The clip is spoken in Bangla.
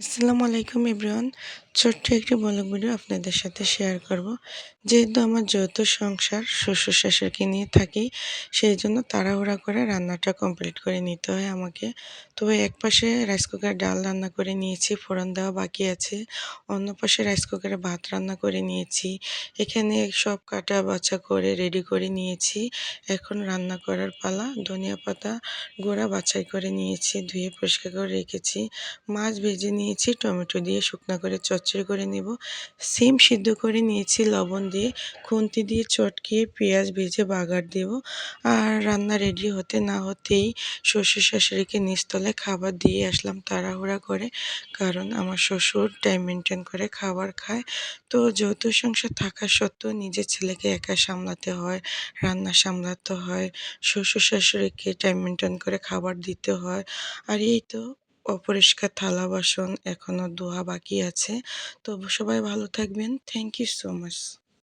আসসালামু আলাইকুম এভরিওয়ান। ছোট্ট একটি ব্লগ ভিডিও আপনাদের সাথে শেয়ার করব। যেহেতু আমার যৌথ সংসার শ্বশুর-শাশুড়িকে নিয়ে থাকি, সেই জন্য তাড়াহুড়া করে রান্নাটা কমপ্লিট করে নিতে হয় আমাকে। তবে একপাশে রাইস কুকারে ডাল রান্না করে নিয়েছি, ফোড়ন দেওয়া বাকি আছে। অন্য পাশে রাইস কুকারে ভাত রান্না করে নিয়েছি। এখানে সব কাটা বাছা করে রেডি করে নিয়েছি। এখন রান্না করার পালা। ধনিয়া পাতা গুঁড়া বাছাই করে নিয়েছি, ধুয়ে পরিষ্কার করে রেখেছি। মাছ ভেজে নিয়েছি, টমেটো দিয়ে শুকনো করে চচ্চড়ি করে নেব। সিম সিদ্ধ করে নিয়েছি লবণ দিয়ে, খুন্তি দিয়ে চটকিয়ে পেঁয়াজ ভেজে বাগার দেব। আর রান্না রেডি হতে না হতেই শ্বশুর শাশুড়িকে নিচতলায় খাবার দিয়ে আসলাম তাড়াহুড়া করে, কারণ আমার শ্বশুর টাইম মেনটেন করে খাবার খায়। তো যৌথ সংসার থাকা সত্ত্বেও নিজের ছেলেকে একা সামলাতে হয়, রান্না সামলাতে হয়, শ্বশুর শাশুড়িকে টাইম মেনটেন করে খাবার দিতে হয়। আর এই তো অপরিষ্কার থালা বাসন এখনো ধোয়া বাকি আছে। তো সবাই ভালো থাকবেন। Thank you so much.